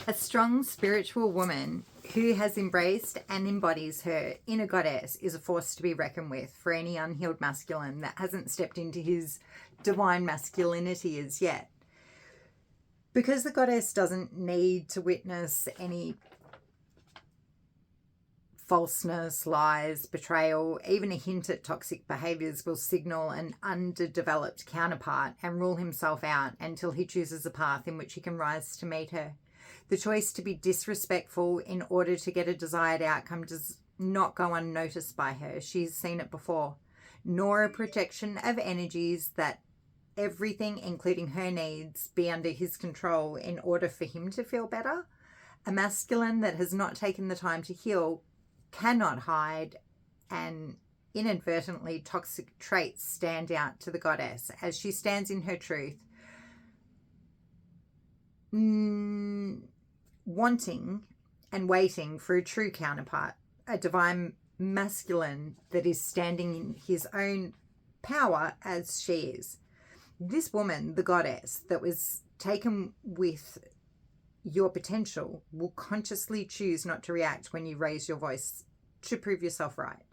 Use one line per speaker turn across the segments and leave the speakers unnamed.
A strong spiritual woman who has embraced and embodies her inner goddess is a force to be reckoned with for any unhealed masculine that hasn't stepped into his divine masculinity as yet. Because the goddess doesn't need to witness any falseness, lies, betrayal, even a hint at toxic behaviors will signal an underdeveloped counterpart and rule himself out until he chooses a path in which he can rise to meet her. The choice to be disrespectful in order to get a desired outcome does not go unnoticed by her. She's seen it before. Nor a protection of energies that everything, including her needs, be under his control in order for him to feel better. A masculine that has not taken the time to heal cannot hide, and inadvertently toxic traits stand out to the goddess as she stands in her truth, wanting and waiting for a true counterpart, a divine masculine that is standing in his own power as she is. This woman, the goddess, that was taken with your potential will consciously choose not to react when you raise your voice to prove yourself right.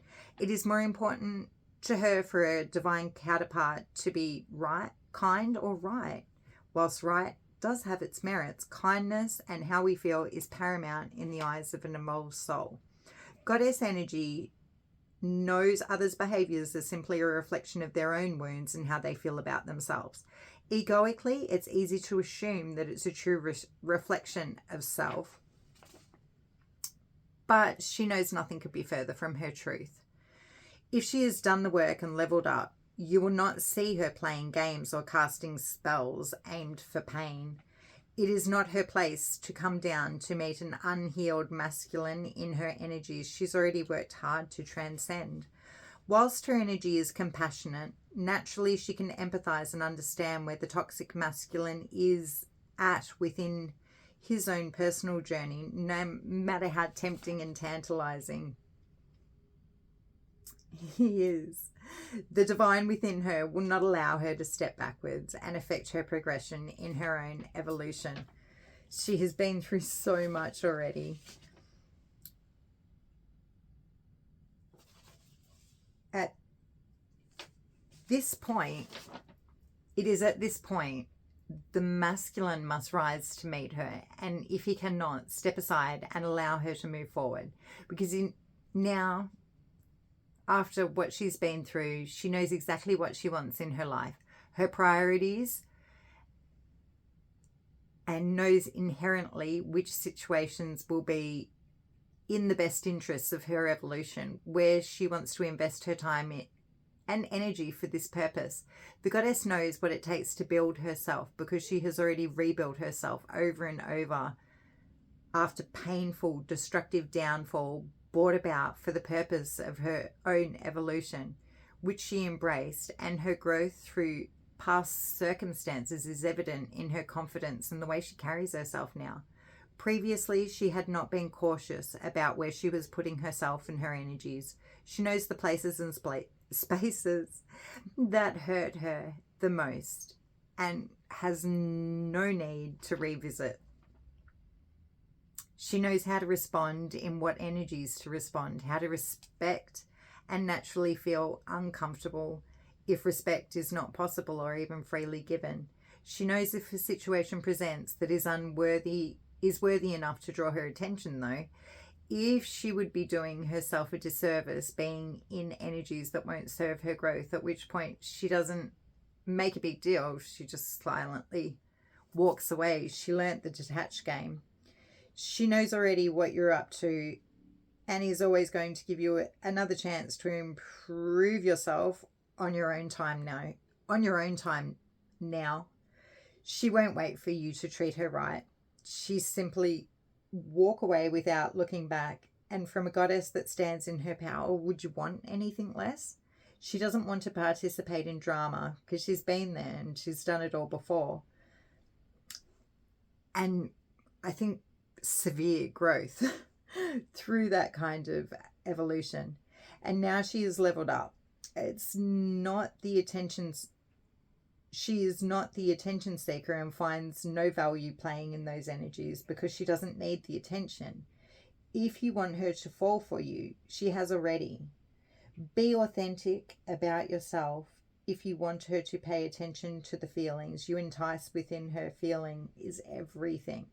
It is more important to her for a divine counterpart to be right, kind, or right. Whilst right does have its merits, kindness and how we feel is paramount in the eyes of an evolved soul. Goddess energy knows others' behaviors are simply a reflection of their own wounds and how they feel about themselves. Egoically, it's easy to assume that it's a true reflection of self, but she knows nothing could be further from her truth. If she has done the work and leveled up, you will not see her playing games or casting spells aimed for pain. It is not her place to come down to meet an unhealed masculine in her energies. She's already worked hard to transcend. Whilst her energy is compassionate, naturally she can empathize and understand where the toxic masculine is at within his own personal journey, no matter how tempting and tantalizing he is. The divine within her will not allow her to step backwards and affect her progression in her own evolution. She has been through so much already. At this point, it is at this point the masculine must rise to meet her, and if he cannot, step aside and allow her to move forward, because now, after what she's been through, she knows exactly what she wants in her life, her priorities, and knows inherently which situations will be in the best interests of her evolution, where she wants to invest her time and energy for this purpose. The goddess knows what it takes to build herself, because she has already rebuilt herself over and over after painful, destructive downfall brought about for the purpose of her own evolution, which she embraced, and her growth through past circumstances is evident in her confidence and the way she carries herself now. Previously, she had not been cautious about where she was putting herself and her energies. She knows the places and spaces that hurt her the most and has no need to revisit. She knows how to respond, in what energies to respond, how to respect and naturally feel uncomfortable if respect is not possible or even freely given. She knows if a situation presents that is worthy enough to draw her attention, though, if she would be doing herself a disservice being in energies that won't serve her growth, at which point she doesn't make a big deal. She just silently walks away. She learnt the detached game. She knows already what you're up to and is always going to give you another chance to improve yourself on your own time now. She won't wait for you to treat her right. She simply walk away without looking back. And from a goddess that stands in her power, would you want anything less? She doesn't want to participate in drama because she's been there and she's done it all before. And I think severe growth through that kind of evolution. And now she is leveled up. It's not the attentions she is not the attention seeker and finds no value playing in those energies because she doesn't need the attention. If you want her to fall for you, she has already. Be authentic about yourself. If you want her to pay attention to the feelings you entice within her, feeling is everything.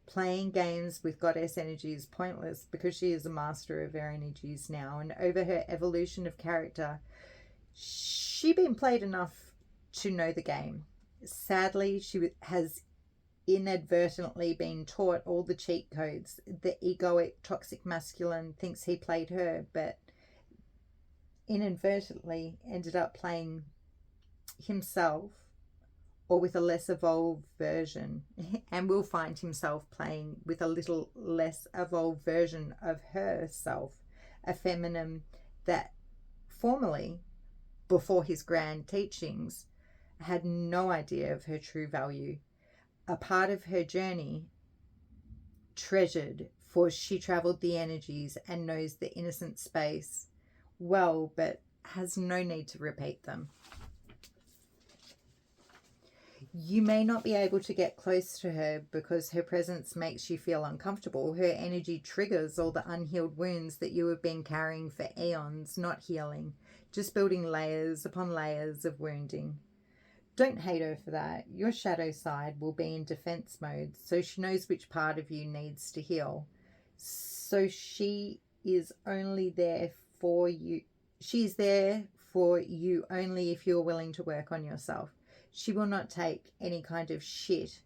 Playing games with goddess energy is pointless because she is a master of her energies now, and over her evolution of character, she been played enough to know the game. Sadly, she has inadvertently been taught all the cheat codes. The egoic, toxic masculine thinks he played her, but inadvertently ended up playing himself, or with a less evolved version, and will find himself playing with a little less evolved version of herself, a feminine that formerly, before his grand teachings, had no idea of her true value. A part of her journey treasured, for she travelled the energies and knows the innocent space well, but has no need to repeat them. You may not be able to get close to her because her presence makes you feel uncomfortable. Her energy triggers all the unhealed wounds that you have been carrying for eons, not healing, just building layers upon layers of wounding. Don't hate her for that. Your shadow side will be in defense mode, so she knows which part of you needs to heal. So she is only there for you. She's there for you only if you're willing to work on yourself. She will not take any kind of shit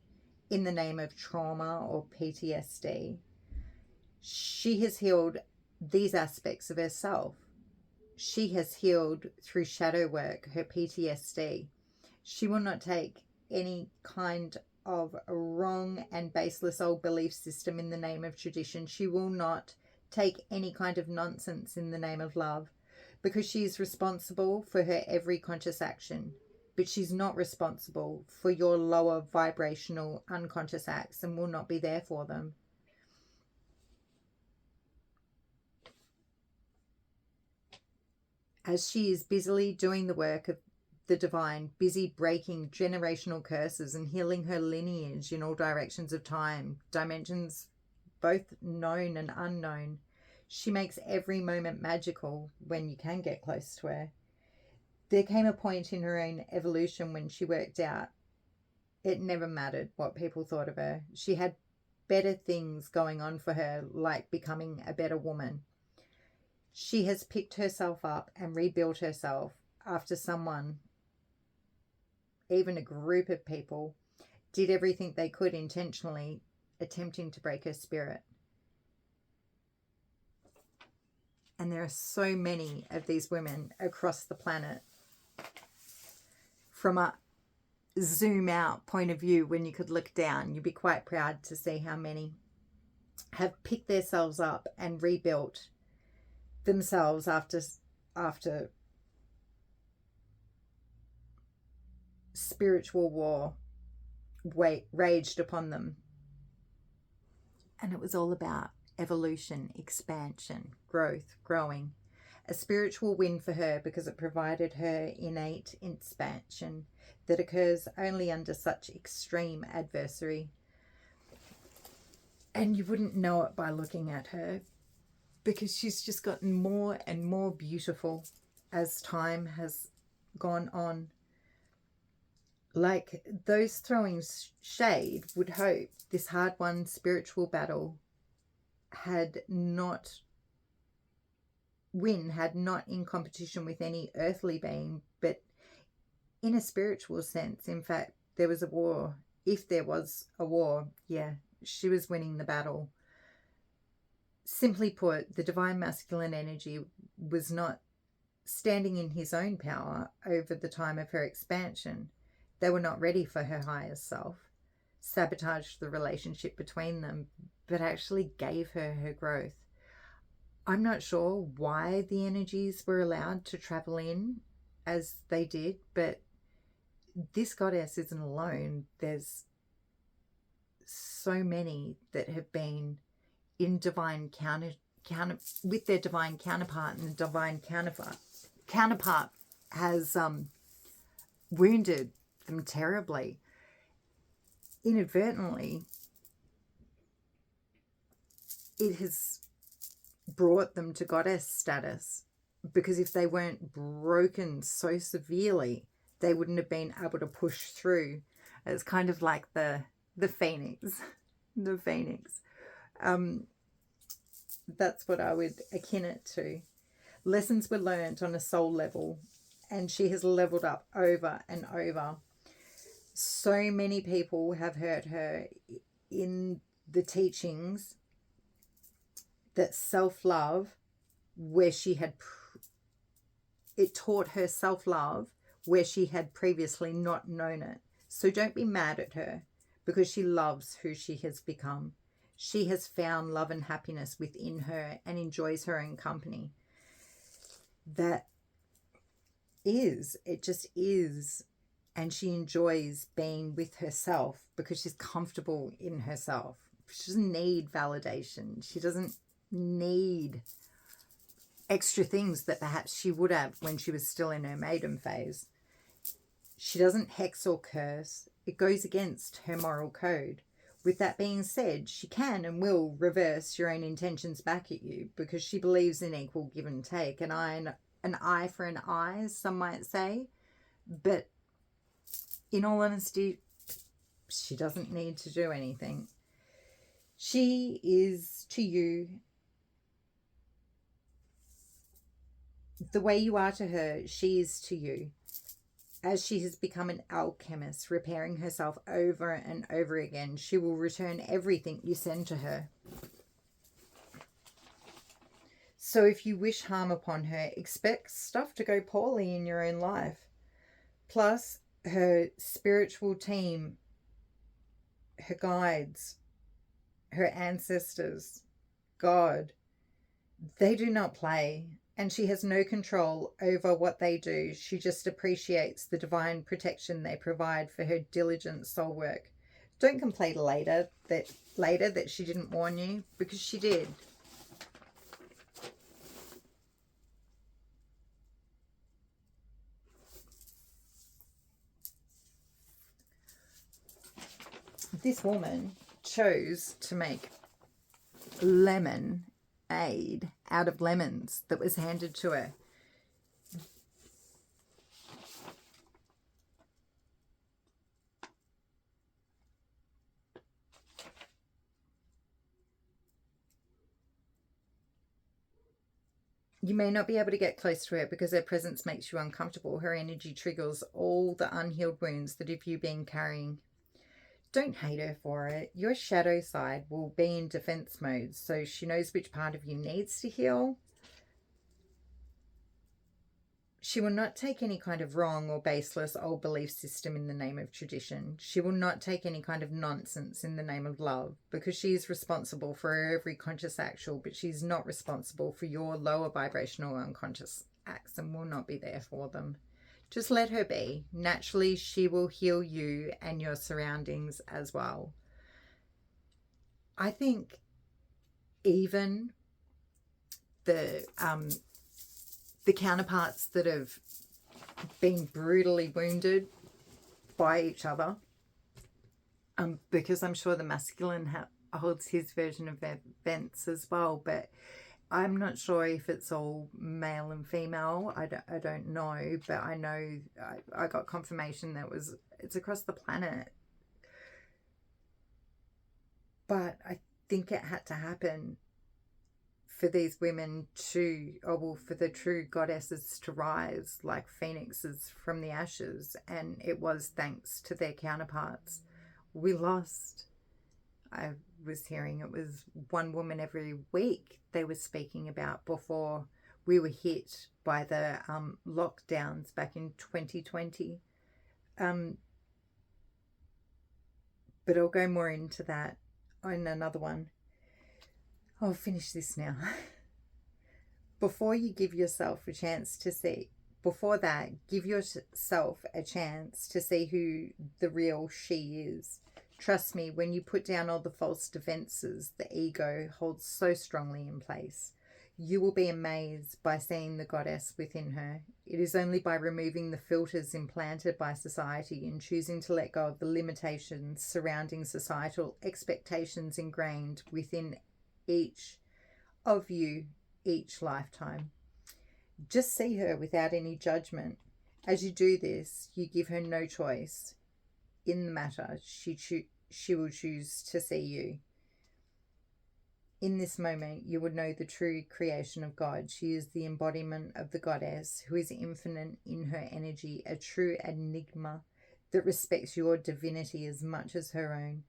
in the name of trauma or PTSD. She has healed these aspects of herself. She has healed through shadow work her PTSD. She will not take any kind of wrong and baseless old belief system in the name of tradition. She will not take any kind of nonsense in the name of love, because she is responsible for her every conscious action, but she's not responsible for your lower vibrational unconscious acts and will not be there for them. As she is busily doing the work of the divine, busy breaking generational curses and healing her lineage in all directions of time, dimensions both known and unknown, she makes every moment magical when you can get close to her. There came a point in her own evolution when she worked out it never mattered what people thought of her. She had better things going on for her, like becoming a better woman. She has picked herself up and rebuilt herself after someone, even a group of people, did everything they could intentionally, attempting to break her spirit. And there are so many of these women across the planet. From a zoom out point of view, when you could look down, you'd be quite proud to see how many have picked themselves up and rebuilt themselves after spiritual war raged upon them. And it was all about evolution, expansion, growth, growing. A spiritual win for her because it provided her innate expansion that occurs only under such extreme adversity. And you wouldn't know it by looking at her, because she's just gotten more and more beautiful as time has gone on. Like those throwing shade would hope this hard-won spiritual battle had not in competition with any earthly being, but in a spiritual sense. In fact, there was a war. If there was a war, yeah, she was winning the battle. Simply put, the divine masculine energy was not standing in his own power over the time of her expansion. They were not ready for her higher self, sabotaged the relationship between them, but actually gave her her growth. I'm not sure why the energies were allowed to travel in as they did, but this goddess isn't alone. There's so many that have been in divine with their divine counterpart, and the divine counterpart has wounded them terribly. Inadvertently, it has brought them to goddess status, because if they weren't broken so severely, they wouldn't have been able to push through. It's kind of like the phoenix, the phoenix. That's what I would akin it to. Lessons were learned on a soul level, and she has leveled up over and over. So many people have heard her in the teachings that self-love, where she had, it taught her self-love where she had previously not known it. So don't be mad at her, because she loves who she has become. She has found love and happiness within her and enjoys her own company. That is, it just is. And she enjoys being with herself because she's comfortable in herself. She doesn't need validation. She doesn't need extra things that perhaps she would have when she was still in her maiden phase. She doesn't hex or curse. It goes against her moral code. With that being said, she can and will reverse your own intentions back at you, because she believes in equal give and take. An eye for an eye, some might say. But in all honesty, she doesn't need to do anything. She is to you the way you are to her. She is to you. As she has become an alchemist, repairing herself over and over again, she will return everything you send to her. So if you wish harm upon her, expect stuff to go poorly in your own life. Plus, her spiritual team, her guides, her ancestors, God, they do not play. And she has no control over what they do. She just appreciates the divine protection they provide for her diligent soul work. Don't complain later that she didn't warn you, because she did. This woman chose to make lemonade out of lemons that was handed to her. You may not be able to get close to her because her presence makes you uncomfortable. Her energy triggers all the unhealed wounds that you've been carrying. Don't hate her for it. Your shadow side will be in defense mode, so she knows which part of you needs to heal. She will not take any kind of wrong or baseless old belief system in the name of tradition. She will not take any kind of nonsense in the name of love, because she is responsible for every conscious actual, but she's not responsible for your lower vibrational unconscious acts and will not be there for them. Just let her be. Naturally, she will heal you and your surroundings as well. I think even the counterparts that have been brutally wounded by each other, because I'm sure the masculine holds his version of events as well, but I'm not sure if it's all male and female. I don't know, but I know I got confirmation that it's across the planet. But I think it had to happen for these women to, for the true goddesses to rise like phoenixes from the ashes. And it was thanks to their counterparts. We lost. I was hearing it was one woman every week they were speaking about before we were hit by the lockdowns back in 2020. But I'll go more into that on another one. I'll finish this now. Before you give yourself a chance to see, before that, give yourself a chance to see who the real she is. Trust me, when you put down all the false defenses the ego holds so strongly in place, You will be amazed by seeing the goddess within her. It is only by removing the filters implanted by society and choosing to let go of the limitations surrounding societal expectations ingrained within each of you each lifetime. Just see her without any judgment. As you do this, you give her no choice in the matter. She will choose to see you. In this moment, you would know the true creation of God. She is the embodiment of the goddess who is infinite in her energy, a true enigma that respects your divinity as much as her own.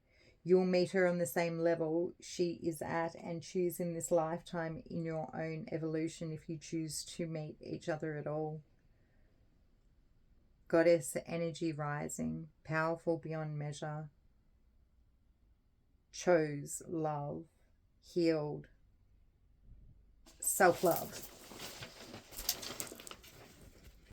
You will meet her on the same level she is at and choose in this lifetime in your own evolution if you choose to meet each other at all. Goddess energy rising, powerful beyond measure, chose love, healed, self-love.